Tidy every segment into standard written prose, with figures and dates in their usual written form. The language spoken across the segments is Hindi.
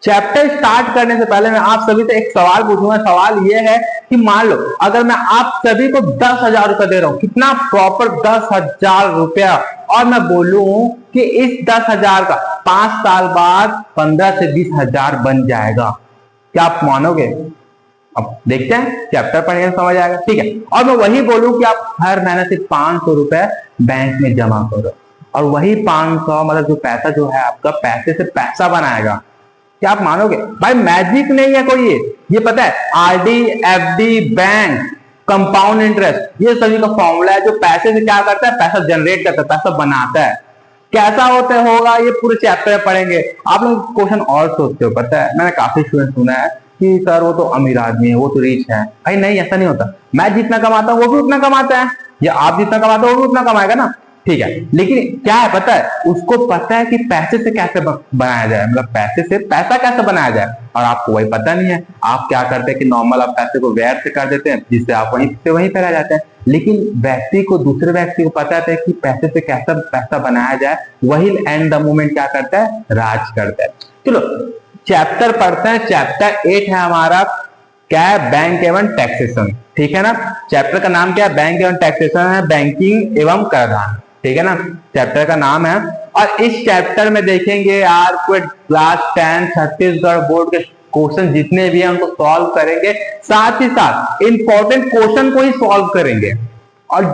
चैप्टर स्टार्ट करने से पहले मैं आप सभी से एक सवाल पूछूंगा। सवाल ये है कि मान लो अगर मैं आप सभी को 10,000 रुपया दे रहा हूं, कितना प्रॉपर 10,000 रुपया, और मैं बोलूं कि इस 10,000 का 5 साल बाद 15 से 20,000 बन जाएगा, क्या आप मानोगे? अब देखते हैं, चैप्टर पढ़ेंगे समझ आएगा। ठीक है, और मैं वही बोलूं कि आप हर महीने से 500 रुपए बैंक में जमा करो, और वही 500 मतलब जो पैसा जो है आपका पैसे से पैसा बनाएगा, क्या आप मानोगे? भाई मैजिक नहीं है कोई, ये पता है RD, FD, bank, compound interest, ये सभी का फॉर्मूला है जो पैसे से क्या करता है, पैसा जनरेट करता है, पैसा बनाता है। कैसा होता होगा ये पूरे चैप्टर में पढ़ेंगे। आप लोग क्वेश्चन और सोचते हो, पता है मैंने काफी स्टूडेंट सुना है कि सर वो तो अमीर आदमी है, वो तो रिच है। भाई नहीं, ऐसा नहीं होता। मैं जितना कमाता हूँ वो भी उतना कमाता है, या आप जितना कमाते हो वो भी उतना कमाएगा ना। ठीक है, लेकिन क्या है पता है, उसको पता है कि पैसे से कैसे बनाया जाए, मतलब पैसे से पैसा कैसे बनाया जाए, और आपको वही पता नहीं है। आप क्या करते हैं कि नॉर्मल आप पैसे को व्यर्थ कर देते हैं, जिससे आप वहीं से वहीं पे रह जाते हैं। लेकिन व्यक्ति को, दूसरे व्यक्ति को पता है कि पैसे से कैसे पैसा बनाया जाए, वही एंड द मोमेंट क्या करता है, राज करता है। चलो चैप्टर पढ़ते हैं। चैप्टर 8 है हमारा, क्या है, बैंक एवं टैक्सेशन। ठीक है ना, चैप्टर का नाम क्या है, बैंक एवं टैक्सेशन है, बैंकिंग एवं कराधान। ठीक है ना, चैप्टर का नाम है। और इस चैप्टर में देखेंगे यार कोई क्लास 10 छत्तीसगढ़ बोर्ड के क्वेश्चन जितने भी हैं उनको सॉल्व करेंगे, साथ ही साथ इंपॉर्टेंट क्वेश्चन को ही सॉल्व करेंगे। और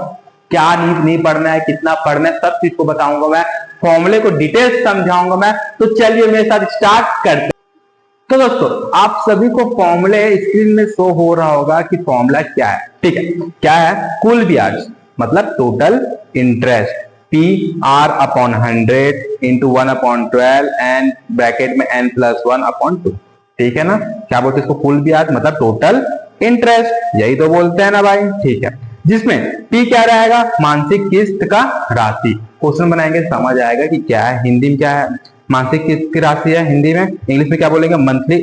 क्या नहीं पढ़ना है, कितना पढ़ना है, सब चीज को बताऊंगा मैं, फॉर्मूले को डिटेल्स समझाऊंगा मैं। तो चलिए मेरे साथ स्टार्ट करते हैं। तो दोस्तों आप सभी को फॉर्मूले स्क्रीन में शो हो रहा होगा कि फॉर्मूला क्या है। ठीक है, क्या है, कुल ब्याज मतलब total interest, P R upon 100 into 1/12 and bracket में n+1/2। ठीक है ना, क्या बोलते हैं इसको, कुल ब्याज मतलब टोटल इंटरेस्ट, यही तो बोलते हैं ना भाई। ठीक है, जिसमें पी क्या रहेगा, मासिक किस्त का राशि। क्वेश्चन बनाएंगे समझ आएगा कि क्या है, हिंदी में क्या है, मासिक किस्त की राशि है हिंदी में, इंग्लिश में क्या बोलेंगे, मंथली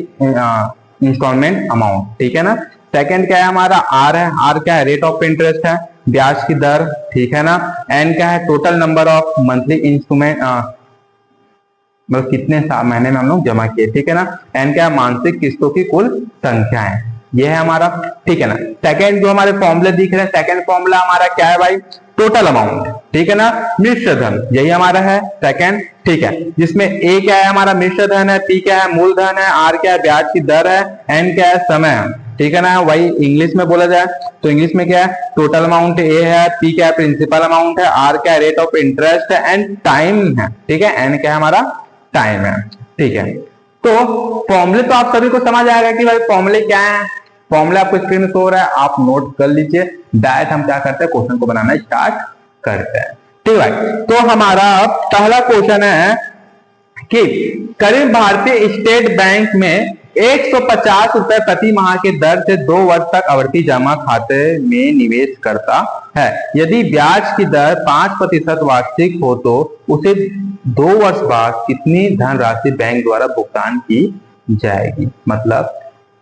इंस्टॉलमेंट अमाउंट। ठीक है ना, सेकंड क्या है हमारा, आर है, आर क्या है, रेट ऑफ इंटरेस्ट है, ब्याज की दर। ठीक है ना, एन क्या है, total number of monthly instrument, मतलब कितने महीने में हम लोग जमा किए। ठीक है ना, एन क्या है, मासिक किस्तों की कुल संख्या है, ये है हमारा। ठीक है ना, सेकंड जो हमारे फॉर्मूले दिख रहे हैं, सेकंड फॉर्मूला हमारा क्या है भाई, टोटल अमाउंट। ठीक है ना, मिश्र धन, यही हमारा है सेकंड। ठीक है, जिसमें ए क्या है हमारा मिश्र धन है, पी क्या है मूलधन है, आर क्या है ब्याज की दर है, एन क्या है समय है। ठीक है ना, वही इंग्लिश में बोला जाए तो इंग्लिश में क्या है, टोटल अमाउंट ए है, पी क्या है प्रिंसिपल अमाउंट है, आर क्या है रेट ऑफ इंटरेस्ट है, एंड टाइम है। ठीक है, एन क्या है हमारा टाइम है। ठीक है, तो फॉर्मूले तो आप सभी को समझ आएगा कि भाई फॉर्मूले क्या है। फॉर्मूला आपको स्क्रीन में शो हो रहा है, आप नोट कर लीजिए। डायरेक्ट हम क्या करते हैं, क्वेश्चन को बनाना स्टार्ट करते हैं। ठीक है, तो हमारा पहला क्वेश्चन है कि करीब भारतीय स्टेट बैंक में 150 रुपए प्रति माह के दर से 2 वर्ष तक आवर्ती जमा खाते में निवेश करता है। यदि ब्याज की दर 5% वार्षिक हो तो उसे 2 वर्ष बाद कितनी धनराशि बैंक द्वारा भुगतान की जाएगी। मतलब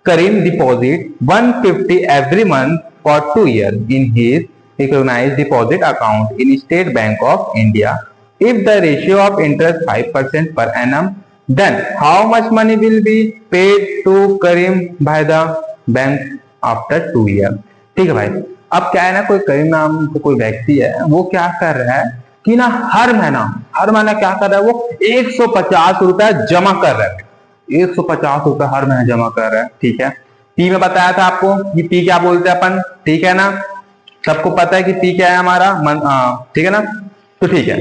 करीम deposit 150 every month for 2 years in his recognized deposit account in State Bank of India. If the ratio of interest 5% per annum, then how much money will be paid to Karim by the bank after 2 years? ठीक है भाई, अब क्या है ना, कोई करीम नाम तो कोई व्यक्ति है, वो क्या कर रहा है कि ना हर महीना क्या कर रहा है, वो 150 रुपए जमा कर रहा है, 150 रुपए हर महीने जमा कर रहा है। ठीक है, पी में बताया था आपको कि पी क्या बोलते हैं अपन। ठीक है ना, सबको पता है कि पी क्या है हमारा, ठीक है ना, तो ठीक है,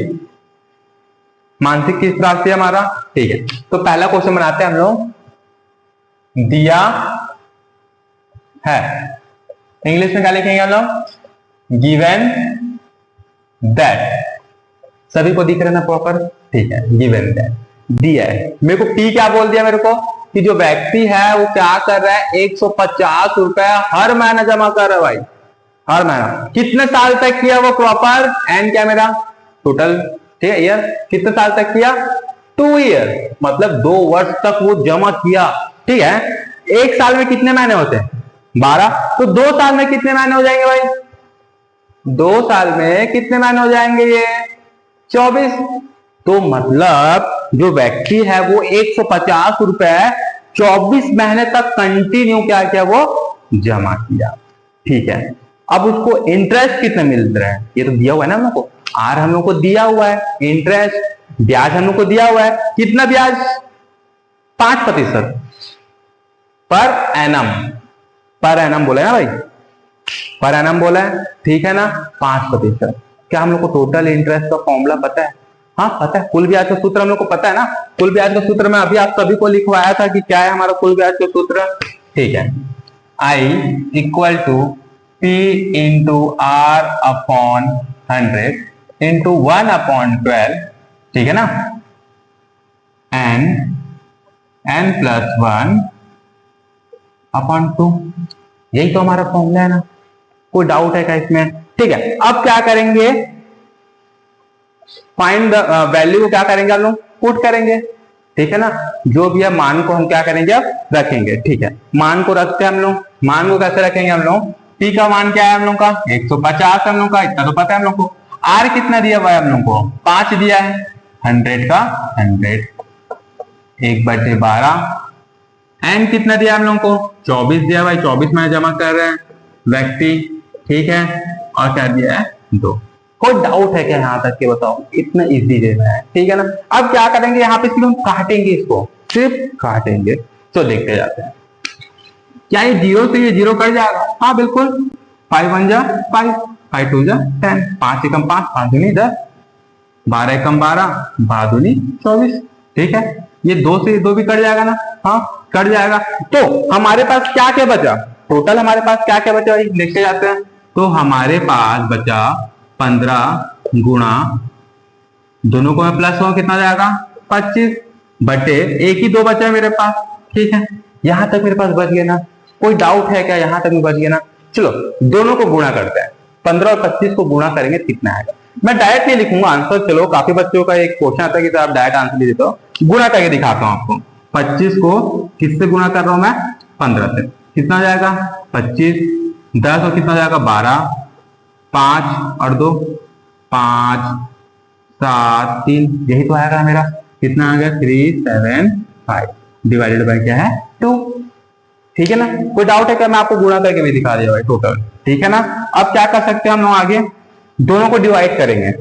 मानसिक किस्त राशि हमारा। ठीक है, तो पहला क्वेश्चन बनाते हैं हम लोग, दिया है, इंग्लिश में क्या लिखेंगे हम लोग, गिवन दैट, सभी को दिख रहे ना प्रॉपर। ठीक है, गिवन दैट दिया है, मेरे को पी क्या बोल दिया मेरे को कि जो व्यक्ति है वो क्या कर रहा है, 150 रुपए हर महीना जमा कर रहा है भाई, हर महीना। कितने साल तक किया वो प्रॉपर, एन क्या मेरा टोटल, ठीक है, ईयर, कितने साल तक किया, 2 ईयर, मतलब 2 वर्ष तक वो जमा किया। ठीक है, एक साल में कितने महीने होते हैं, 12, तो 2 साल में कितने महीने हो जाएंगे भाई, 2 साल में कितने महीने हो जाएंगे, ये 24। तो मतलब जो व्यक्ति है वो 150 रुपए 24 महीने तक कंटिन्यू क्या किया, वो जमा किया। ठीक है, अब उसको इंटरेस्ट कितने मिल रहा है, ये तो दिया हुआ है ना हम लोग को, आर हम लोग को दिया हुआ है, इंटरेस्ट ब्याज हम लोग को दिया हुआ है, कितना ब्याज, 5% पर एनम बोला है ना भाई, पर एनम बोला है, ठीक है ना, 5%। क्या हम लोग को टोटल इंटरेस्ट का फॉर्मूला पता है? हाँ पता है, कुल ब्याज का सूत्र हम लोग को पता है ना। कुल ब्याज का सूत्र मैं अभी आप सभी को लिखवाया था कि क्या है हमारा कुल ब्याज का सूत्र। ठीक है, I equal to P into R upon 100 into 1/12, ठीक है ना, n प्लस 1/2, यही तो हमारा फॉर्मूला है ना, कोई डाउट है क्या इसमें? ठीक है, अब क्या करेंगे, फाइंड द वैल्यू को क्या करेंगे हम लोग, पुट करेंगे, ठीक है ना, जो भी है मान को हम क्या करेंगे, अब रखेंगे। ठीक है, मान को रखते हैं हम लोग, मान को कैसे रखेंगे हम लोग, पी का मान क्या है हम लोग का, 150 हम लोग का, इतना तो पता है हम लोग को। आर कितना दिया हुआ है हम लोग को, 5 दिया है, 100 का 100, 1/12। एन कितना दिया हम लोग को, 24 दिया भाई, 24 में जमा कर रहे हैं व्यक्ति, ठीक है, और क्या दिया है, 2। कोई डाउट है क्या यहाँ तक के, बताओ, इतना इजी देना है, ठीक है ना। अब क्या करेंगे, यहाँ पे सिर्फ हम काटेंगे, इसको सिर्फ काटेंगे, तो देखते जाते हैं। क्या ये 0 से ये 0 कट जाएगा, हाँ बिल्कुल, 5 1 जा 5, 5 2 जा 10, 5 एकम 5, 5 दूनी 10, 12 एकम 12, 12 दूनी 24, ठीक है, ये 2 से 2 भी कट जाएगा ना, हाँ कट जाएगा। तो हमारे पास क्या क्या बचा, टोटल हमारे पास क्या क्या बचा, देखते जाते हैं। तो हमारे पास बचा 15 गुणा, दोनों को मैं प्लस हो, कितना जाएगा, 25 बटे, एक ही 2 बचा है मेरे पास, ठीक है, यहां तक मेरे पास बच गया ना, कोई डाउट है क्या, यहां तक भी बच गया ना। चलो दोनों को गुणा करते हैं, 15 और 25 को गुणा करेंगे कितना आएगा, मैं डायरेक्ट नहीं लिखूंगा आंसर, चलो काफी बच्चों का एक क्वेश्चन आता है कि आप डायरेक्ट आंसर दे देते हो, गुणा करके दिखाता हूं आपको। 25 को किससे गुणा कर रहा हूं मैं, 15 से, कितना जाएगा 25, 10 और कितना जाएगा 12, 5 और 2 5 7 3, यही तो आएगा मेरा, कितना आ गया 375 डिवाइडेड बाय क्या है 2, ठीक है ना। कोई डाउट है क्या, मैं आपको गुणा करके भी दिखा दिया भाई टोटल, ठीक है ना। अब क्या कर सकते हैं हम लोग आगे, दोनों को डिवाइड करेंगे,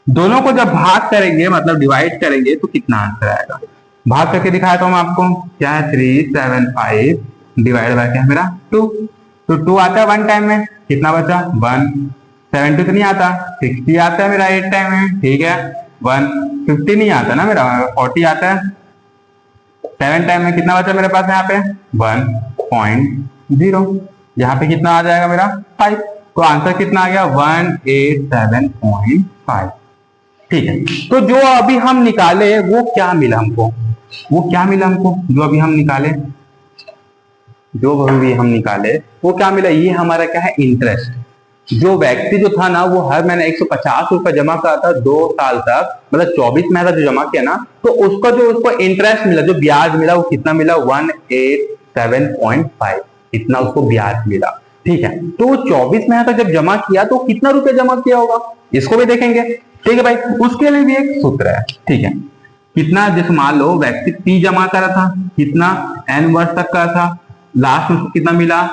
दोनों को जब भाग करेंगे मतलब डिवाइड करेंगे तो कितना आंसर आएगा, भाग करके दिखाया हूं मैं आपको, क्या है 375 डिवाइड बाय क्या है मेरा 2, तो 2 आता है 1 टाइम में, कितना बचा 1, 70 तो नहीं आता, 60 आता है मेरा 8 टाइम में, ठीक है, 150 नहीं आता ना मेरा, 40 आता है 7 टाइम में, कितना बचा मेरे पास यहाँ पे 1.0, यहाँ पे कितना आ जाएगा मेरा 5, तो आंसर कितना आ गया 187.5, ठीक है। तो जो अभी हम निकाले वो क्या मिला हमको, वो क्या मिला हमको, जो अभी हम निकाले, जो अभी हम निकाले वो क्या मिला, ये हमारा क्या है इंटरेस्ट। जो व्यक्ति जो था ना वो हर महीने 150 रुपए जमा करता था 2 साल तक, मतलब 24 महीना जो जमा किया ना, तो उसका जो उसको इंटरेस्ट मिला, जो ब्याज मिला, वो कितना मिला 187.5, इतना उसको ब्याज मिला, ठीक है। तो 24 महीना तक जब जमा किया तो कितना रुपया जमा किया होगा, इसको भी देखेंगे, ठीक है भाई। उसके लिए भी एक सूत्र है, ठीक है, कितना, जैसे मान लो व्यक्ति P जमा करा था, कितना N वर्ष तक का था, लास्ट में कितना मिला,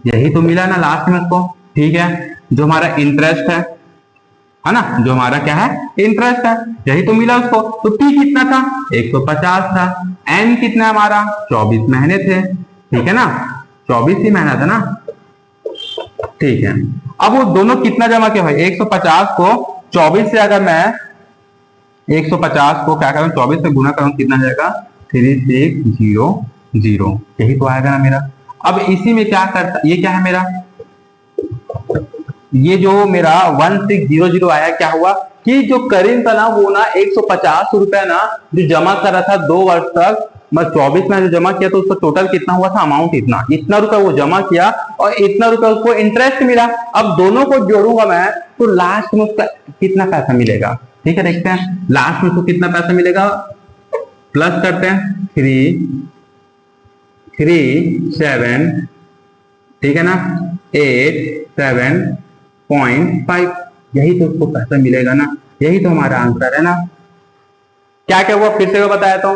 यही तो मिला ना लास्ट में उसको, ठीक है, जो हमारा इंटरेस्ट है ना, जो हमारा क्या है इंटरेस्ट है, यही तो मिला उसको। तो P कितना था 150 था, N कितना हमारा 24 महीने थे, ठीक है ना, 24 ही महीना था ना, ठीक है। अब वो दोनों कितना जमा किया भाई, 150 को 24 से अगर मैं 150 को क्या करूं 24 से गुणा करूं, कितना जाएगा 3600, यही तो आएगा ना मेरा। अब इसी में क्या करता, ये क्या है मेरा, ये जो मेरा 1600 आया, क्या हुआ कि जो करीम था ना वो ना 150 रुपया ना जो जमा कर रहा था 2 वर्ष तक, मैं 24 में जो जमा किया तो उसका टोटल कितना हुआ था अमाउंट, इतना रुपया वो जमा किया और इतना रुपया उसको इंटरेस्ट मिला। अब दोनों को जोड़ूंगा मैं तो लास्ट में उसका कितना पैसा मिलेगा, ठीक है, देखते हैं लास्ट में उसको कितना पैसा मिलेगा, प्लस करते हैं 337, ठीक है ना, 87.5, यही तो उसको पैसा मिलेगा ना, यही तो हमारा आंसर है ना। क्या क्या हुआ फिर से मैं बताया था,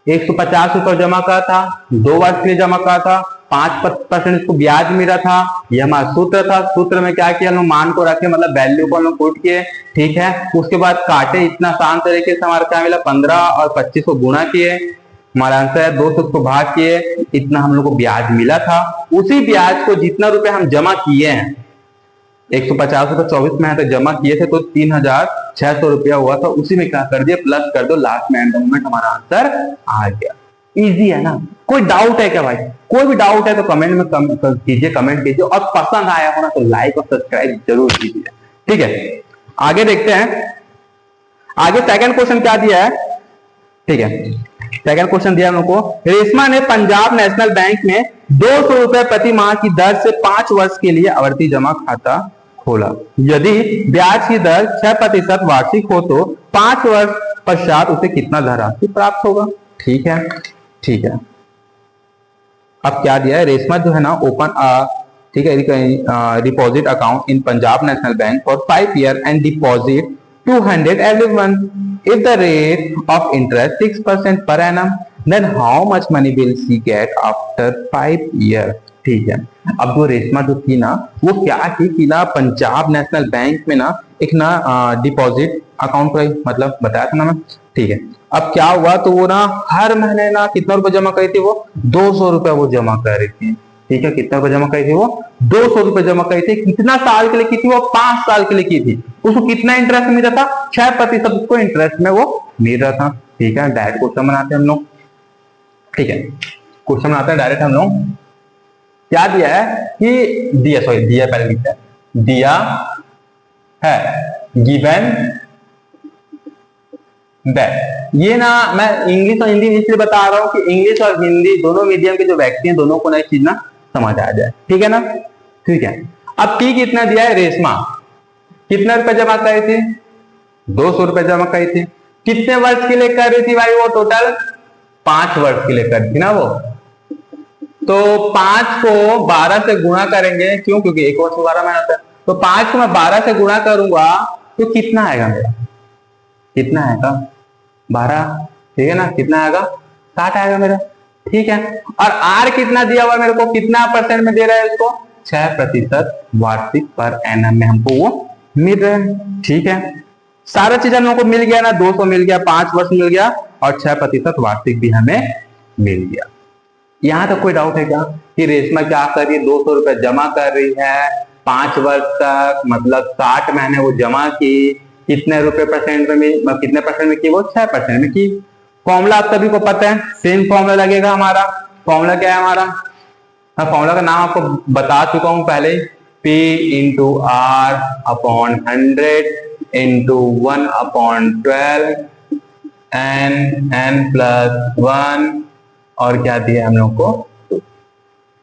150 रुपये जमा करा था, 2 वर्ष के लिए जमा करा था, 5% इसको ब्याज मिला था। ये हमारा सूत्र था। सूत्र में क्या किया, हम लोग मान को रखे, मतलब वैल्यू को हम लोग पुट किए, ठीक है। उसके बाद काटे, इतना आसान तरीके से हमारा क्या मिला, 15 और 25 को गुणा किए, हमारा आंसर है 200 को भाग किए, इतना हम लोग को ब्याज मिला था। उसी ब्याज को जितना रुपए हम जमा किए हैं, 150 रुपये 24 में है तो जमा किए थे तो 3600 रुपया हुआ था, उसी में क्या कर दिया, प्लस कर दो, लास्ट में एंड मोमेंट हमारा आंसर आ गया। इजी है ना? कोई डाउट है क्या भाई? कोई भी डाउट है तो कमेंट में कीजिए, कमेंट कीजिए, और पसंद आया हो ना तो लाइक और सब्सक्राइब जरूर कीजिए, ठीक है। आगे देखते हैं, आगे सेकंड क्वेश्चन क्या दिया है, ठीक है। सेकंड क्वेश्चन दिया हम लोग को, रेशमा ने पंजाब नेशनल बैंक में 200 रुपए प्रति माह की दर से 5 वर्ष के लिए आवर्ती जमा खाता खोला। यदि ब्याज की दर 6% वार्षिक हो तो 5 वर्ष पश्चात उसे कितना धनराशि प्राप्त होगा? ठीक है, ठीक है। अब क्या दिया है, रेशमा जो है ना ओपन ठीक है deposit account in Punjab national bank for 5 year and deposit 200 every month. If the rate of interest 6% per annum, then how much money will she get after 5 years? ठीक है। अब जो रेशमा जो थी ना, वो क्या की कि ना पंजाब नेशनल बैंक में ना एक ना डिपॉजिट अकाउंट का मतलब बताया था ना मैं, ठीक है। अब क्या हुआ, तो वो ना हर महीने ना कितना रुपए जमा करी थी, वो 200 रुपए वो जमा कर रही थी, ठीक है। कितना रुपए जमा करी थी वो? 200 रुपए जमा करी थी। कितना साल के लिए की थी वो? 5 साल के लिए की थी। उसको कितना इंटरेस्ट मिल रहा था? 6% उसको इंटरेस्ट में वो मिल रहा था, ठीक है। डायरेक्ट क्वेश्चन बनाते हैं हम लोग, ठीक है। क्वेश्चन बनाते हैं डायरेक्ट हम लोग। क्या दिया है कि दिया, सॉरी दिया पहले लिखते हैं, दिया है गिवन दैट। ये ना मैं इंग्लिश और हिंदी इसलिए बता रहा हूं कि इंग्लिश और हिंदी दोनों मीडियम के जो व्यक्ति हैं, दोनों को ना एक चीज ना समझ आ जाए, ठीक है ना, ठीक है। अब पी कितना दिया है, रेशमा कितना रुपए जमा करी थी? 200 रुपए जमा करी थी। कितने वर्ष के लिए कर रही थी भाई वो? टोटल 5 वर्ष के लिए कर थी ना वो। तो 5 को 12 से गुणा करेंगे, क्यों? क्योंकि एक वर्ष में 12 महीना होता है। तो 5 को मैं 12 से गुणा करूंगा तो कितना आएगा मेरा? कितना आएगा? 12, ठीक है ना। कितना आएगा? 60 आएगा मेरा, ठीक है। और आर कितना दिया हुआ मेरे को, कितना परसेंट में दे रहा है इसको? 6% वार्षिक पर एनम में हमको वो मिल रहा है, ठीक है। सारा चीज हम लोग को मिल गया ना, 200 मिल गया, 5 वर्ष मिल गया, और 6% वार्षिक भी हमें मिल गया। यहां तक कोई डाउट है क्या कि रेशमा क्या कर रही है? 200 रुपए जमा कर रही है 5 वर्ष तक, मतलब 60 महीने वो जमा की। कितने रुपए परसेंट में, कितने परसेंट में की वो? 6% में की। फॉर्मूला आप सभी को पता है, सेम फॉर्मूला लगेगा हमारा। फॉर्मूला क्या है हमारा? फॉर्मूला का नाम आपको बता चुका हूं पहले, P into R upon 100 into 1/12 n plus 1, और क्या दिया हम लोग को?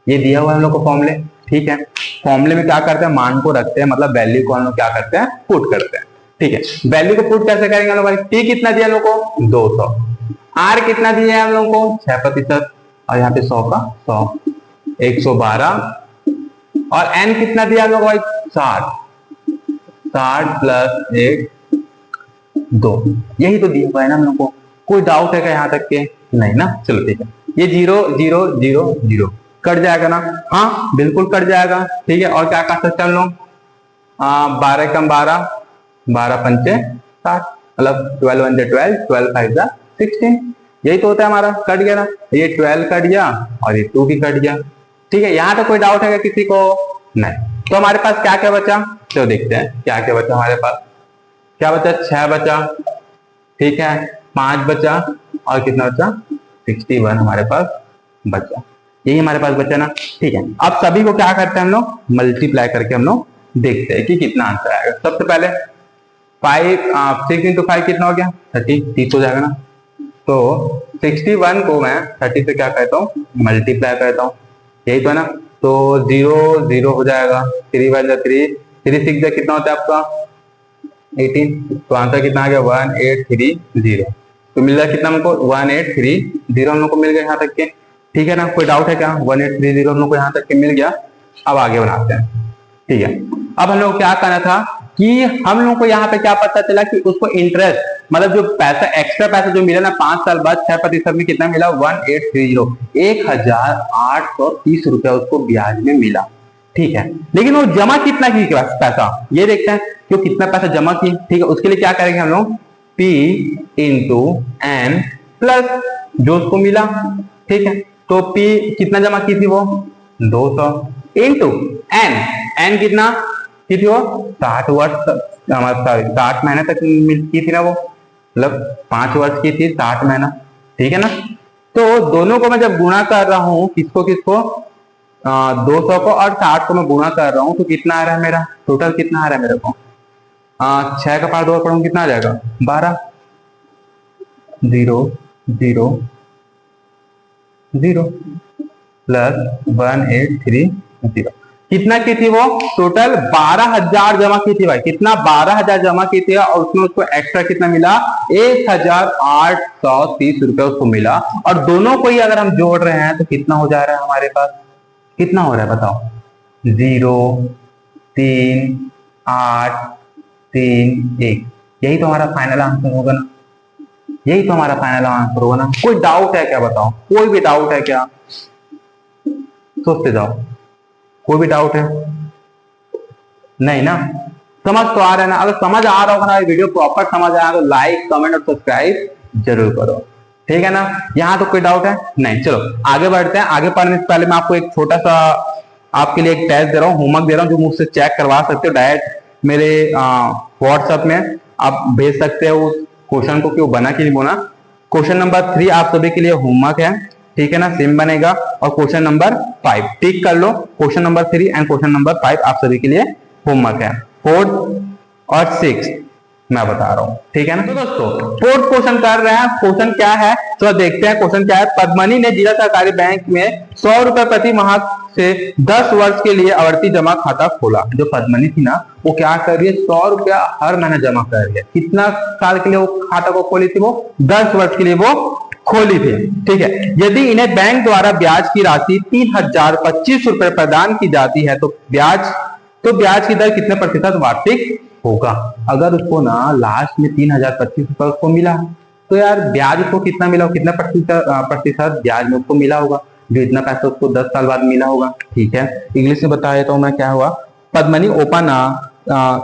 ये दिया हुआ हम लोग को फॉर्मूले, ठीक है। फॉर्मूले में क्या करते हैं, मान को रखते हैं, मतलब वैल्यू को हम लोग क्या करते हैं, पुट करते हैं, ठीक है। वैल्यू को पुट कैसे करेंगे हम लोग? टी कितना दिया हम लोग को? 200। आर कितना दिया है हम लोग को? 6%, और यहाँ पे 100 का 100, 112। और एन कितना दिया हम लोग को? 60 प्लस 1 2, यही तो दिया हुआ है ना हम लोग को। कोई डाउट है क्या यहाँ तक के? नहीं ना, चलो ठीक है। ये 0 0 0 0 कट जाएगा ना? हाँ बिल्कुल कट जाएगा, ठीक है। और क्या कर सकते हैं हम लोग? 12 कम 12, 12 पंचे 60, मतलब 12 1 12, 12 5 16, यही तो होता है हमारा। कट गया ना, ये 12 कट गया और ये 2 भी कट गया, ठीक है। यहाँ तो कोई डाउट है किसी को? नहीं। तो हमारे पास क्या क्या बचा, तो देखते हैं क्या क्या बचा हमारे पास। क्या बचा? 6 बचा, ठीक है। 5 बचा, और कितना बचा? 61 हमारे पास बचा, यही हमारे पास बचा ना, ठीक है। अब सभी को क्या करते हैं हम लोग? मल्टीप्लाई करके हम लोग देखते हैं कि कितना आंसर आएगा। सबसे पहले 6 इंटू 5 कितना हो गया? 30 हो जाएगा ना। तो 61 को मैं 30 से क्या कहता हूँ? मल्टीप्लाई करता हूँ, यही तो है ना। तो 0 0 हो जाएगा, 3 1 3, 3 6 कितना होता है आपका? 18। तो आंसर कितना आ गया? 1830। तो मिल रहा है कितना हमको? 1830 हम लोग को मिल गया यहाँ तक के, ठीक है ना। कोई डाउट है क्या? 1830 हम लोग को यहाँ तक के मिल गया। अब आगे बनाते हैं, ठीक है। अब हम लोग क्या करना था कि हम लोगों को यहाँ पे क्या पता चला कि उसको इंटरेस्ट मतलब जो पैसा एक्स्ट्रा पैसा जो मिला ना 5 साल बाद 6% में कितना मिला 1830 1830 रुपया उसको ब्याज में मिला। ठीक है, लेकिन वो जमा कितना की पैसा ये देखते हैं कि वो कितना पैसा जमा की। ठीक है, उसके लिए क्या करेंगे हम लोग P इंटू एन प्लस जो उसको मिला। ठीक है, तो P कितना जमा की थी वो 200 इंटू एन, एन कितना की थी वो 60 वर्ष 60 महीने तक की थी ना वो, मतलब 5 वर्ष की थी 60 महीना। ठीक है ना, तो दोनों को मैं जब गुणा कर रहा हूं किसको किसको 200 को और 60 को मैं गुणा कर रहा हूं तो कितना आ रहा है मेरा टोटल कितना आ रहा है मेरे को 6 का पार 2 पढ़ूंगा कितना आ जाएगा 12 0 0 0 प्लस 1830 कितना की थी वो टोटल 12,000 जमा की थी भाई, कितना 12,000 जमा की थी और उसमें उसको एक्स्ट्रा कितना मिला 1,830 रुपया उसको मिला। और दोनों को ही अगर हम जोड़ रहे हैं तो कितना हो जा रहा है हमारे पास, कितना हो रहा है बताओ 0 3 8 3 1, यही तो हमारा फाइनल आंसर होगा ना, यही तो हमारा फाइनल आंसर होगा ना। कोई डाउट है क्या बताओ, कोई भी डाउट है क्या, सोचते जाओ, कोई भी डाउट है नहीं ना, समझ तो आ रहा है ना। अगर समझ आ रहा होगा ना वीडियो प्रॉपर समझ आया तो लाइक कमेंट और सब्सक्राइब जरूर करो। ठीक है ना, यहाँ तो कोई डाउट है नहीं। चलो आगे बढ़ते हैं। आगे पढ़ने से पहले मैं आपको एक छोटा सा आपके लिए एक टेस्ट दे रहा हूँ, होमवर्क दे रहा हूँ जो मुझसे चेक करवा सकते हो डायरेक्ट मेरे व्हाट्सएप में आप भेज सकते हो उस क्वेश्चन को कि वो बना कि नहीं बना। क्वेश्चन नंबर 3 आप सभी के लिए होमवर्क है, ठीक है ना, सेम बनेगा। और क्वेश्चन नंबर 5 टिक कर लो, question number 3 and question number 5 आप सभी के लिए होमवर्क है। 4th और 6th मैं बता रहा हूं, ठीक है ना। तो दोस्तों 4th क्वेश्चन कर रहे हैं, क्वेश्चन क्या है तो देखते हैं क्वेश्चन क्या है। पद्मनी ने जिला सहकारी बैंक में 100 रुपए प्रति माह से 10 वर्ष के लिए आवर्ती जमा खाता खोला। जो पद्मनी थी ना वो क्या कर रही है 100 रुपया हर महीने जमा कर रही है। कितना साल के लिए वो खाता को खोली थी, वो 10 वर्ष के लिए वो खोली थी। ठीक है, यदि इन्हें बैंक द्वारा ब्याज की राशि 3025 रुपए प्रदान की जाती है तो ब्याज की दर कितने प्रतिशत वार्षिक होगा। अगर उसको ना लास्ट में 3025 रुपए उसको मिला तो यार ब्याज उसको कितना मिला, कितना प्रतिशत ब्याज में उसको मिला होगा, जो इतना पैसा उसको 10 साल बाद मिला होगा। ठीक है, इंग्लिश में बता देता हूं मैं क्या हुआ। Padmini open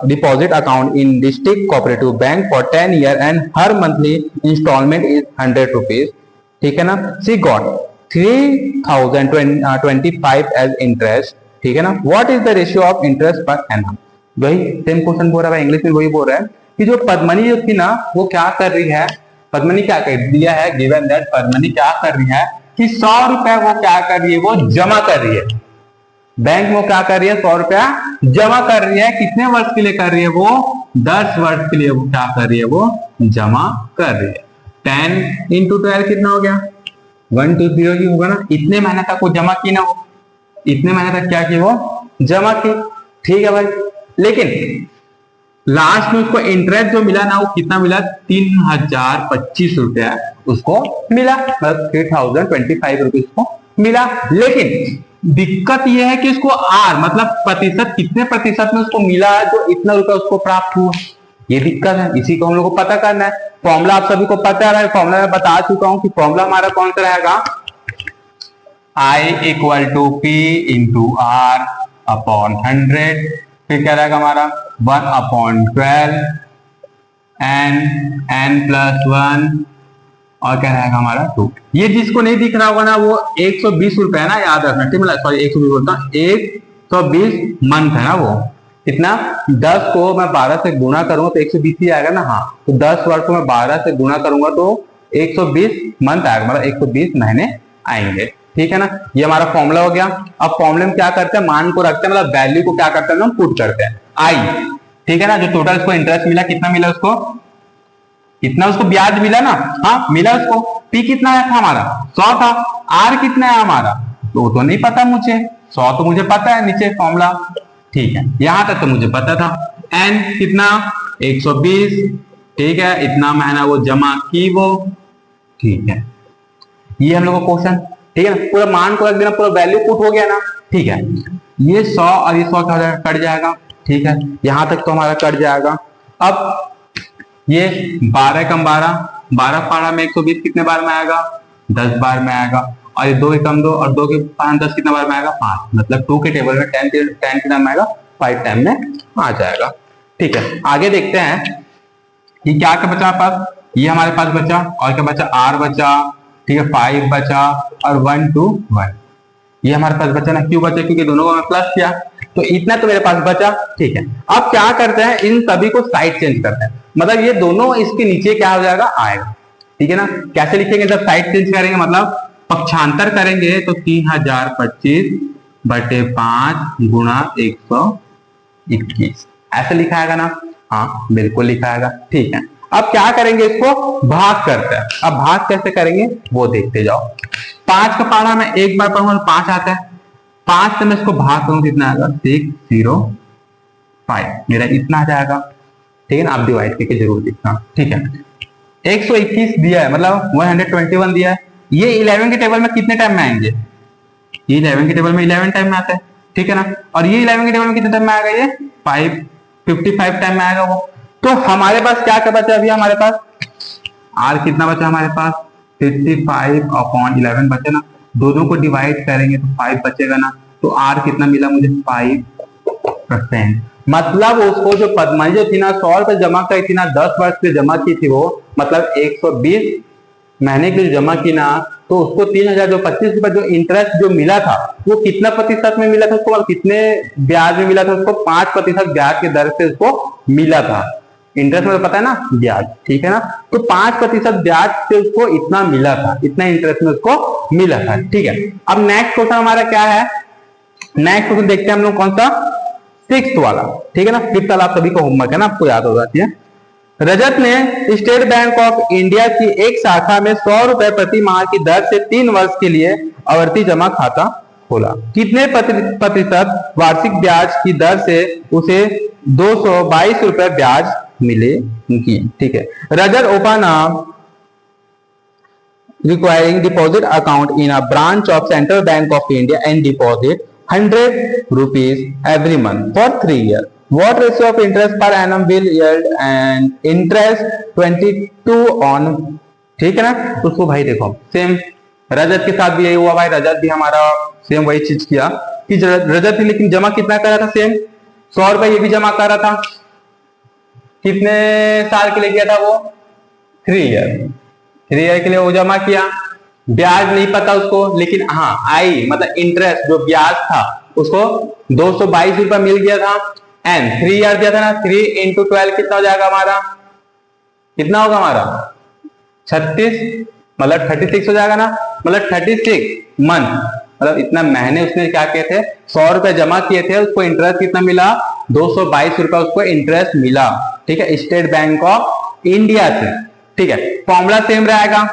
deposit account in district cooperative bank for 10 year and her monthly installment is 100 rupees. ठीक है ना, शी गॉट 3025 एज इंटरेस्ट। ठीक है ना, what is the ratio of interest per annum. वही सेम क्वेश्चन बोल रहा है इंग्लिश में, वही बोल रहा है कि जो पद्मनी जो थी ना वो क्या कर रही है, पद्मनी क्या कर दिया है गिवन दैट पद्मनी क्या कर रही है कि 100 रुपए वो क्या कर रही है वो जमा कर रही है बैंक में। क्या कर रही है 100 रुपया जमा कर रही है, कितने वर्ष के लिए कर रही है वो 10 वर्ष के लिए वो क्या कर रही है वो जमा कर रही है। 10 इंटू 12 कितना हो गया 120 ही होगा ना। इतने महीने तक वो जमा की ना, वो इतने महीने तक क्या की वो जमा की। ठीक है भाई, लेकिन लास्ट में उसको इंटरेस्ट जो मिला ना वो कितना मिला 3025 रुपया उसको मिला, मतलब 3025 रुपीज को मिला। लेकिन दिक्कत यह है कि उसको आर मतलब प्रतिशत कितने प्रतिशत में उसको मिला है जो इतना रुपया उसको प्राप्त हुआ, ये दिक्कत है। इसी को हम लोग को पता करना है। फॉर्मूला आप सभी को पता है, फॉर्मूला मैं बता चुका हूं कि फॉर्मूला हमारा कौन सा रहेगा I equal to P into R upon 100, फिर क्या रहेगा हमारा 1/12 n प्लस 1 और क्या रहेगा हमारा 2। ये जिसको नहीं दिख रहा होगा ना वो 120 रुपए है ना, याद रखना। ठीक है, सॉरी 120 बोलता हूँ 120 मंथ है ना वो। कितना 10 को मैं 12 से गुणा करूंगा तो 120 ही आएगा ना। हाँ, तो 10 वर्ष को मैं 12 से गुणा करूंगा तो 120 मंथ आएगा, मतलब 120 महीने आएंगे। ठीक है ना, ये हमारा फॉर्मूला हो गया। अब फॉर्मूले में क्या करते हैं मान को रखते हैं, मतलब वैल्यू को क्या करते हैं हम पुट करते हैं आई। ठीक है ना, जो टोटल उसको इंटरेस्ट मिला कितना मिला उसको, कितना उसको ब्याज मिला ना, हाँ मिला उसको। पी कितना था हमारा 100 था, आर कितना है हमारा तो नहीं पता मुझे, 100 तो मुझे पता है नीचे फॉर्मूला। ठीक है, यहां तक तो मुझे पता था। एन कितना 120। ठीक है, इतना महीना वो जमा की वो। ठीक है, ये हम लोग का क्वेश्चन। ठीक है ना, पूरा मान को रख देना, पूरा वैल्यू पुट हो गया ना। ठीक है, ये 100 और ये 100 कट जाएगा। ठीक है, यहां तक तो हमारा कट जाएगा। अब ये 12 कम 12 पारा में 120 कितने बार में आएगा? 10 बार में आएगा। और ये 2 कम 2 और 2 के 5 10 कितने बार में आएगा? 5। मतलब 2 के टेबल में 10 कितना में आएगा? 5 टाइम में आ जाएगा। ठीक है, आगे देखते हैं कि क्या क्या बचा पास। ये हमारे पास बचा और क्या बचा? R बचा, ठीक है, 5 बचा और 1 2 1 ये हमारे पास बचा ना। क्यों बचा? क्योंकि दोनों को मैं प्लस किया, तो इतना तो मेरे पास बचा। ठीक है, अब क्या करते हैं, इन सभी को साइड चेंज करते हैं, मतलब ये दोनों इसके नीचे क्या हो जाएगा? आएगा। ठीक है ना, कैसे लिखेंगे जब साइड चेंज करेंगे? मतलब पक्षांतर करेंगे तो 3025 बटे 5 गुणा 121 ऐसे लिखाएगा ना? हाँ बिल्कुल लिखाएगा। ठीक है, अब क्या करेंगे, इसको भाग करते हैं। अब भाग कैसे करेंगे वो देखते जाओ। 5 का पारा में एक बार पढ़ूंगा तो 5 आता है, 5 से मैं इसको भाग करूं कितना आएगा? 605 मेरा इतना आ जाएगा। ठीक है ना, आप डिवाइड करके जरूर देखना। ठीक है, 121 दिया है, मतलब 121 दिया है। ये 11 के टेबल में कितने टाइम में आएंगे? ये 11 के टेबल में 11 टाइम में आता है। ठीक है ना, और ये 11 के टेबल में कितने टाइम में आएगा? ये 55 टाइम में आएगा वो। तो हमारे पास क्या क्या बचा? अभी हमारे पास R कितना बचा? हमारे पास 55/11 बचे ना। दोनों को डिवाइड करेंगे तो 5 बचेगा ना। तो R कितना मिला मुझे? 5%। मतलब उसको जो पदमाई जो थी ना 100 रुपए जमा करी थी ना, 10 वर्ष पे जमा की थी वो, मतलब 120 महीने के लिए जमा की ना, तो उसको 3025 रुपए जो इंटरेस्ट जो मिला था वो कितना प्रतिशत में मिला था उसको? मतलब कितने ब्याज में मिला था उसको? 5% ब्याज की दर से उसको मिला था। इंटरेस्ट में तो पता है ना, ब्याज। ठीक है ना, तो 5% ब्याज से उसको इतना मिला था, इतना इंटरेस्ट में उसको मिला था। ठीक है, अब नेक्स्ट क्वेश्चन हमारा क्या है? नेक्स्ट क्वेश्चन देखते हैं हम लोग कौन सा? 6th वाला। ठीक है ना, 5th वाला आप सभी को होमवर्क है ना, आपको याद हो जाती है। रजत ने स्टेट बैंक ऑफ इंडिया की एक शाखा में 100 रुपए प्रति माह की दर से 3 वर्ष के लिए आवर्ती जमा खाता खोला। कितने प्रतिशत वार्षिक ब्याज की दर से उसे 222 रुपए ब्याज मिलेगी? ठीक है, रजत open requiring deposit account in a branch of Central Bank of India and deposit 100 rupees every month for 3 years. What ratio of interest per annum will yield and interest 22 on? ठीक है ना, तो उसको भाई देखो सेम रजत के साथ भी यही हुआ भाई। रजत भी हमारा सेम वही चीज किया कि रजत भी लेकिन जमा कितना कर रहा था? सेम 100 रुपए ये भी जमा कर रहा था। कितने साल के लिए किया था वो? 3 ईयर। 3 ईयर के लिए वो जमा किया। ब्याज नहीं पता उसको, लेकिन हाँ आई मतलब इंटरेस्ट जो ब्याज था उसको 222 रुपए मिल गया था। एंड 3 ईयर दिया था ना, 3 इंटू 12 कितना हो जाएगा हमारा? कितना होगा हमारा? 36 मतलब 36 हो जाएगा ना। मतलब 36 मंथ, मतलब इतना महीने उसने क्या किए थे? 100 रुपए जमा किए थे, उसको इंटरेस्ट कितना मिला? 222 रुपए उसको इंटरेस्ट मिला। ठीक है, स्टेट बैंक ऑफ इंडिया से। ठीक है, फॉर्मूला सेम रहेगा।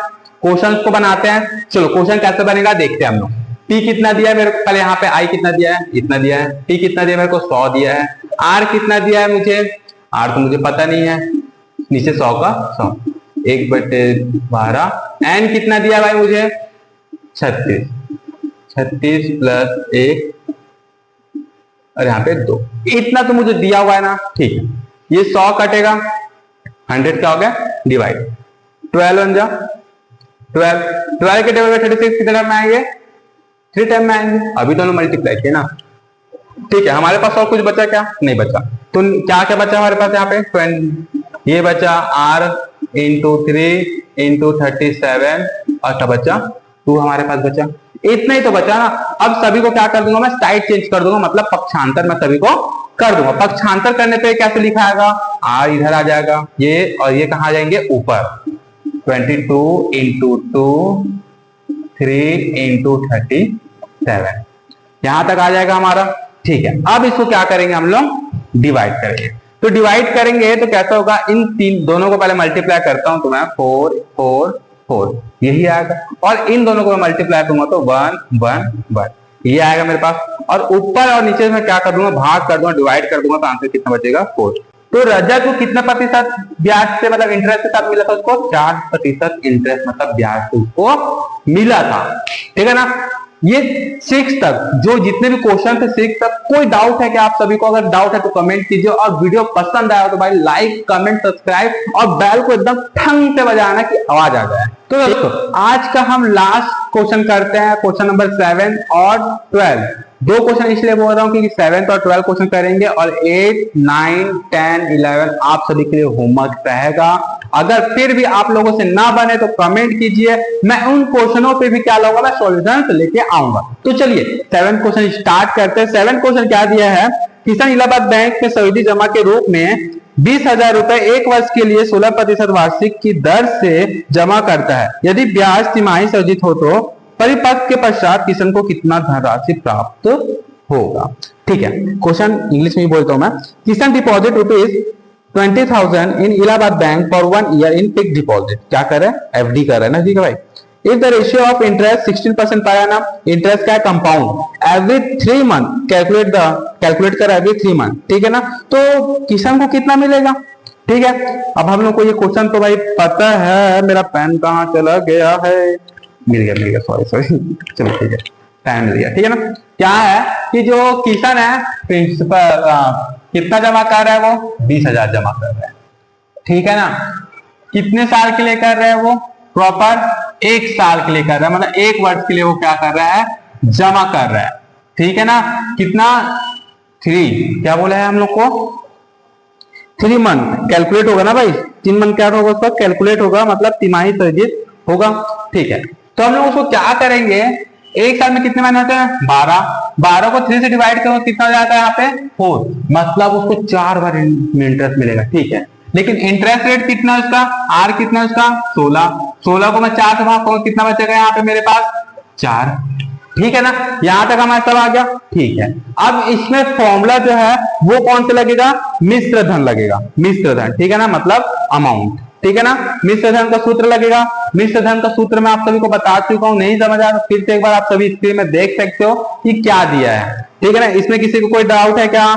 क्वेश्चन को बनाते हैं। चलो क्वेश्चन कैसे बनेगा देखते हैं हम लोग। P कितना दिया है मेरे को? पहले यहाँ पे I कितना दिया है? इतना दिया है। T कितना दिया मेरे को? 100 दिया है। R कितना दिया है मुझे? R तो मुझे पता नहीं है, नीचे 100 का 100 1/12। N कितना दिया भाई मुझे? 36 प्लस 1 और यहाँ पे 2, इतना तो मुझे दिया हुआ है ना। ठीक है, ये 100 कटेगा, 100 क्या हो गया? डिवाइड 12 बन जा 12 के टेबल में 36 कितने टाइम में आएंगे? 3 टाइम में आएंगे। अभी दोनों मल्टीप्लाई किए ना। ठीक है, हमारे पास और कुछ बचा क्या? नहीं बचा। तो क्या क्या बचा हमारे पास यहाँ पे? 20 ये बचा R इंटू 3 इंटू 37 और क्या बचा? 2 हमारे पास बचा। इतना ही तो बचा ना। अब सभी को क्या कर दूंगा मैं? साइड चेंज कर दूंगा, मतलब पक्षांतर मैं सभी को कर दूंगा। पक्षांतर करने पे कैसे लिखा आएगा? R इधर आ जाएगा, ये और ये कहाँ जाएंगे? ऊपर। 22 इंटू 2 3 इंटू 37 यहां तक आ जाएगा हमारा। ठीक है, अब इसको क्या करेंगे हम लोग? डिवाइड करेंगे। तो डिवाइड करेंगे तो कैसा होगा? इन तीन दोनों को पहले मल्टीप्लाई करता हूं तो मैं 4 4 4 यही आएगा, और इन दोनों को मैं मल्टीप्लाई करूंगा तो 1 1 1 ये आएगा मेरे पास। और ऊपर और नीचे में क्या कर दूंगा? भाग कर दूंगा, डिवाइड कर दूंगा, तो आंसर कितना बचेगा? 4। तो रजत को कितना प्रतिशत ब्याज से मतलब इंटरेस्ट के साथ मिला था? उसको 4% इंटरेस्ट मतलब ब्याज से उसको मिला था। ठीक है ना। ये 6 तक जो जितने भी क्वेश्चन थे 6 तक, कोई डाउट है कि आप सभी को? अगर डाउट है तो कमेंट कीजिए, और वीडियो पसंद आया तो भाई लाइक कमेंट सब्सक्राइब और बेल को एकदम ठंग से बजाना कि आवाज आ जाए। तो दोस्तों आज का हम लास्ट क्वेश्चन करते हैं, क्वेश्चन नंबर 7 और 12। दो क्वेश्चन इसलिए बोल रहा हूँ क्योंकि 7 और 12 क्वेश्चन करेंगे, और 8, 9, 10, 11 आप सभी के लिए होमवर्क रहेगा। अगर फिर भी आप लोगों से ना बने तो कमेंट कीजिए, मैं उन क्वेश्चनों पे भी क्या लाऊंगा, मैं सॉल्यूशन लेके आऊंगा। तो चलिए 7 क्वेश्चन स्टार्ट करते हैं। 7 क्वेश्चन क्या दिया है? किसान इलाहाबाद बैंक में सावधि जमा के रूप में 20,000 रुपए एक वर्ष के लिए 16% वार्षिक की दर से जमा करता है। यदि ब्याज तिमाही से अर्जित हो तो परिपक्व के पश्चात किसान को कितना धनराशि प्राप्त होगा? ठीक है, क्वेश्चन इंग्लिश में ही बोलता हूं मैं। किसान deposit rupees 20,000 in Allahabad bank for 1 year in fix deposit. क्या कर रहा है? एफडी कर रहा है ना, ठीक है भाई। If the ratio of interest 16% पाया ना, इंटरेस्ट क्या है? कंपाउंड एवरी 3 मंथ, कैलकुलेट कर एवरी 3 मंथ, ठीक है ना। तो किसान को कितना मिलेगा? ठीक है, अब हम लोग को ये क्वेश्चन तो भाई पता है। मेरा पेन कहाँ चला गया है? मिल गया, सॉरी चलो ठीक है, टाइम मिल गया, ठीक है ना। क्या है कि जो किसान है प्रिंसिपल कितना जमा कर रहा है? वो 20,000 जमा कर रहा है, ठीक है ना। कितने साल के लिए कर रहे हैं? वो प्रॉपर 1 साल के लिए कर रहा है, मतलब 1 वर्ष के लिए वो क्या कर रहा है? जमा कर रहा है, ठीक है ना। कितना? 3, क्या बोला है हम लोग को? 3 मंथ कैलकुलेट होगा ना भाई, 3 मंथ क्या होगा उसका? कैलकुलेट होगा, मतलब तिमाही सर्जित होगा, ठीक है। तो हम लोग उसको क्या करेंगे? 1 साल में कितने महीने होते हैं? 12 को 3 से डिवाइड करो, कितना हो जाता है यहाँ पे? 4, मतलब उसको 4 बार इंटरेस्ट मिलेगा, ठीक है। लेकिन इंटरेस्ट रेट कितना है उसका? आर कितना है उसका? 16 को मैं 4 से भाग करूं, कितना बचेगा यहाँ पे मेरे पास? 4, ठीक है ना। यहां तक हमारा सब आ गया, ठीक है। अब इसमें फॉर्मूला जो है वो कौन सा लगेगा? मिश्र धन लगेगा, मिश्र धन, ठीक है ना, मतलब अमाउंट, ठीक है ना। मिश्र धन का सूत्र लगेगा। मिश्र धन का सूत्र मैं आप सभी को बता चुका हूं, नहीं समझ आया तो फिर से एक बार आप सभी स्क्रीन में देख सकते हो कि क्या दिया है, ठीक है ना। इसमें किसी को कोई डाउट है क्या?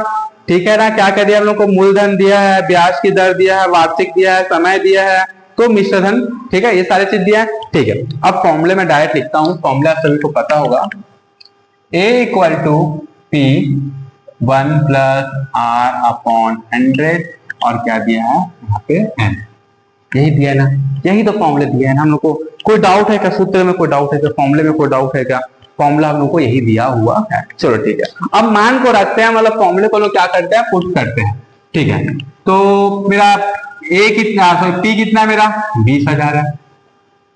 ठीक है ना। क्या क्या दिया हम लोग को? मूलधन दिया है, ब्याज की दर दिया है, वार्षिक दिया है, समय दिया है, तो मिश्र धन, ठीक है, ये सारे चीज दिया है, ठीक है। अब फॉर्मूले में डायरेक्ट लिखता हूं, फॉर्मूला सभी को पता होगा, A equal to P 1 plus R upon 100, और क्या दिया है यहाँ पे? N, यही दिया है ना, यही तो फॉर्मूले दिया है ना हम लोग को। कोई डाउट है क्या? सूत्र में कोई डाउट है क्या? फॉर्मूले में कोई डाउट है क्या? फॉर्मूला हम लोग को यही दिया हुआ है, चलो ठीक है। अब मान को रखते हैं, मतलब फॉर्मूले को लोग क्या करते हैं? पुट करते हैं, ठीक है। तो मेरा A कितना, P कितना है मेरा? 20,000 है,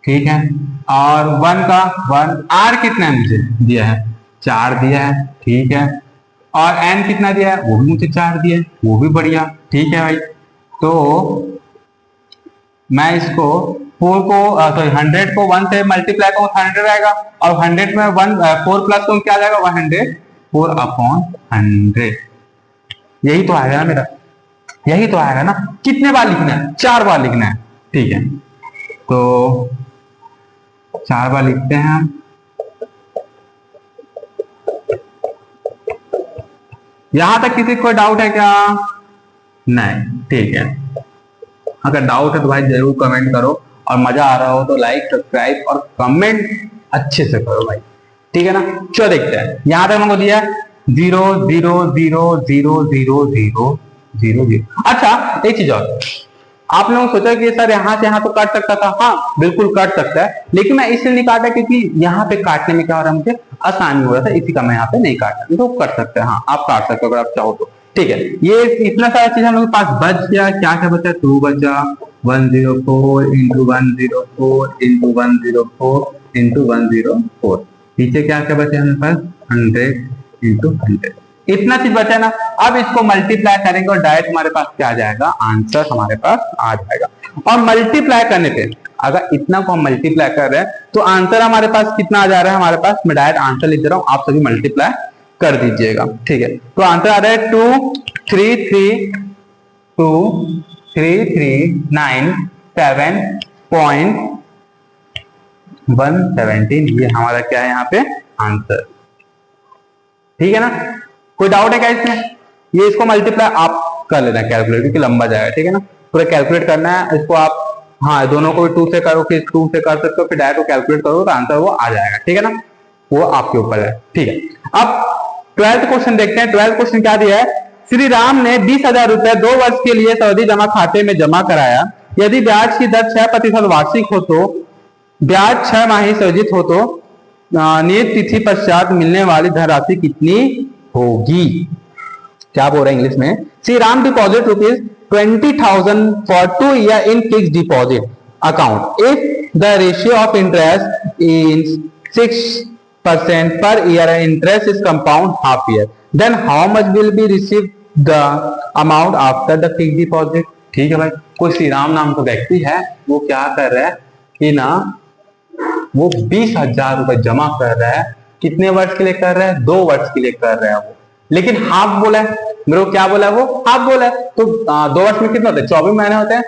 ठीक है। और 1 का 1, R कितना है मुझे दिया है? 4 दिया है, ठीक है। और N कितना दिया है? वो भी मुझे 4 दिया है, वो भी बढ़िया, ठीक है भाई। तो मैं इसको 100 को 1 से मल्टीप्लाई करूँ 100 आएगा, और 100 में 4 प्लस करूँ क्या आ जाएगा? 104 अपॉन 100, यही तो आएगा ना मेरा, यही तो आएगा ना। कितने बार लिखना है? 4 बार लिखना है, ठीक है। तो 4 बार लिखते हैं हम। यहां तक किसी को कोई डाउट है क्या? नहीं, ठीक है। अगर डाउट है तो भाई जरूर कमेंट करो, और मजा आ रहा हो तो लाइक सब्सक्राइब और कमेंट अच्छे से करो भाई, ठीक है ना। चलो देखते हैं, यहां तक हमको दिया 0 0 0 0 0 0 0 0। अच्छा एक चीज और, आप लोगों ने सोचा कि सर यहाँ से यहाँ तो काट सकता था, हाँ बिल्कुल काट सकता है, लेकिन मैं इसलिए नहीं काटा क्योंकि यहाँ पे काटने में क्या हो रहा है, मुझे आसानी हो रहा था, इसी का मैं यहाँ पे नहीं काटा। तो कर सकते हैं, हाँ आप काट सकते हो अगर आप चाहो तो, ठीक है। ये इतना सारा चीज हम लोग के पास बच गया, क्या क्या बचा? 2 बचा, 104 इंटू 104 इंटू 104 इंटू 104, पीछे क्या क्या बचे हमारे पास? 100 इंटू 100, इतना चीज बचा ना। अब इसको मल्टीप्लाई करेंगे और डायरेक्ट हमारे पास क्या आ जाएगा? आंसर हमारे पास आ जाएगा। और मल्टीप्लाई करने पे, अगर इतना को हम मल्टीप्लाई कर रहे हैं तो आंसर हमारे पास कितना आ जा रहा है? हमारे पास, मैं डायरेक्ट आंसर लिख दे रहा हूं, आप सभी मल्टीप्लाई कर दीजिएगा, ठीक है। तो आंसर आ रहा है 23339.7.117, ये हमारा क्या है यहाँ पे? आंसर, ठीक है ना। कोई डाउट है क्या इसमें? ये इसको मल्टीप्लाई आप कर लेना कैलकुलेट, क्योंकि लंबा जाएगा, ठीक है ना। पूरा कैलकुलेट करना है इसको आप, हाँ दोनों को भी 2 से करो, फिर 2 से कर सकते हो, फिर डायरेक्ट कैलकुलेट करो तो आंसर वो आ जाएगा, ठीक है ना। वो आपके ऊपर है। ठीक है, अब 12th क्वेश्चन देखते हैं। 12th क्वेश्चन क्या दिया है? श्री राम ने 20,000 रुपए 2 वर्ष के लिए सावधि जमा खाते में जमा कराया। यदि ब्याज की दर 6% वार्षिक हो तो ब्याज 6 माही सृजित हो तो नियत तिथि पश्चात मिलने वाली धनराशि कितनी होगी? क्या बोल रहे हैं इंग्लिश में? Shri Ram deposit ₹20,000 for 2 year in fix deposit account if the ratio of interest is 6% per year and interest is compound half year, then how much will be received the amount after the fixed deposit? ठीक है भाई, कोई श्री राम नाम का व्यक्ति है, वो क्या कर रहा है कि ना वो 20,000 रुपए जमा कर रहा है। कितने वर्ष के लिए कर रहा है? 2 वर्ष के लिए कर रहा है वो, लेकिन हाफ बोला है मेरे को। क्या बोला है वो? हाफ बोला है। तो 2 वर्ष में कितना होता है? 24 महीने होते हैं।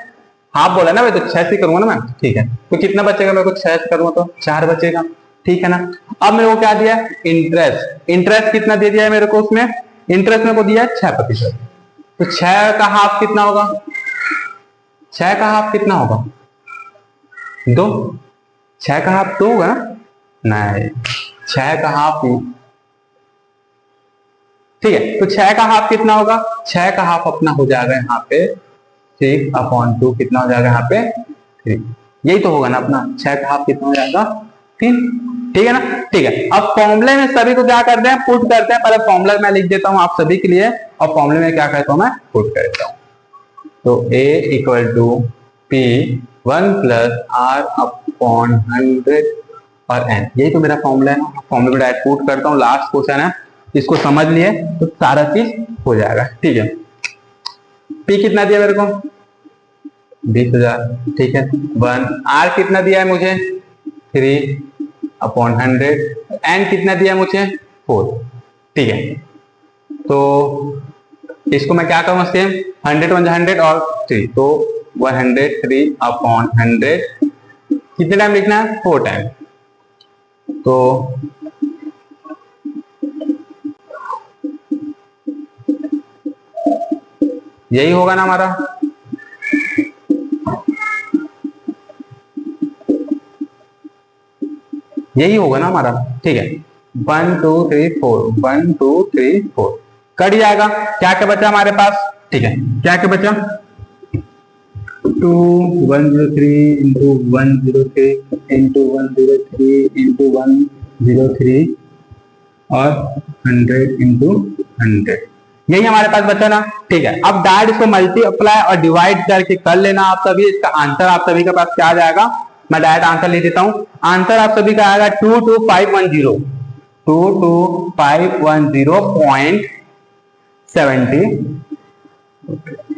हाफ बोला ना भाई, तो 6 से करूंगा ना मैं। ठीक है, तो कितना बचेगा मेरे को? 6 से करूंगा तो 4 बचेगा। ठीक है ना। अब मेरे को क्या दिया? इंटरेस्ट। इंटरेस्ट कितना दे दिया है मेरे को? उसमें इंटरेस्ट मेरे को दिया है 6%। तो 6 का हाफ कितना होगा? 6 का हाफ कितना होगा? 2। 6 का हाफ 2 होगा ना? नहीं, 6 का हाफ। ठीक है, तो 6 का हाफ कितना होगा? 6 का हाफ अपना हो जाएगा यहाँ पे 6/2। कितना हो जाएगा यहाँ पे? 3। यही तो होगा ना अपना। 6 का हाफ कितना हो जाएगा? 3। ठीक है ना। ठीक है, अब फॉर्मूले में सभी को क्या करते हैं? पुट करते हैं। पहले फॉर्मूला मैं लिख देता हूं आप सभी के लिए, और फॉर्मूले में क्या करता हूं मैं? पुट कर देता हूं। तो A = P1 + R/100 और N, यही तो मेरा फॉर्मूला है ना। फॉर्मूले में डायरेक्ट पुट करता हूं। लास्ट क्वेश्चन है, इसको समझ लिए तो सारा चीज हो जाएगा। ठीक है, P कितना दिया मेरे को? 20,000। ठीक है, 1। R कितना दिया है मुझे? 3/100। N कितना दिया मुझे? 4। ठीक है, तो इसको मैं क्या करूंगा? सेम 100 × 100 और 3, तो 103/100। कितने टाइम लिखना है? 4 टाइम। तो यही होगा ना हमारा। यही होगा ना हमारा। ठीक है, 1 2 3 4, 1 2 3 4 कट जाएगा। क्या क्या बचा हमारे पास? ठीक है, क्या क्या बचा? 2103 × 103 × 103 × 103 और 100 × 100, यही हमारे पास बचा ना। ठीक है, अब डायरेक्ट इसको मल्टीप्लाई और डिवाइड करके कर लेना आप सभी। इसका आंसर आप सभी के पास क्या आ जाएगा? मैं डायरेक्ट आंसर ले देता हूं। आंसर आप सभी का आएगा 22510 22510.70।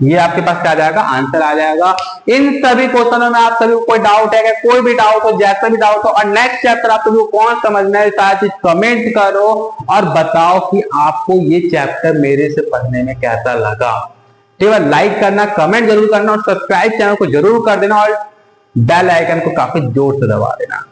ये आपके पास क्या आ जाएगा? आंसर आ जाएगा। इन सभी क्वेश्चनों में आप सभी को कोई डाउट है? कोई भी डाउट हो, जैसा भी डाउट हो, और नेक्स्ट चैप्टर आप सभी को कौन समझना है, सारी चीज कमेंट करो और बताओ कि आपको ये चैप्टर मेरे से पढ़ने में कैसा लगा। ठीक है, लाइक करना, कमेंट जरूर करना और सब्सक्राइब चैनल को जरूर कर देना और बेल आइकन को काफी जोर से दबा देना।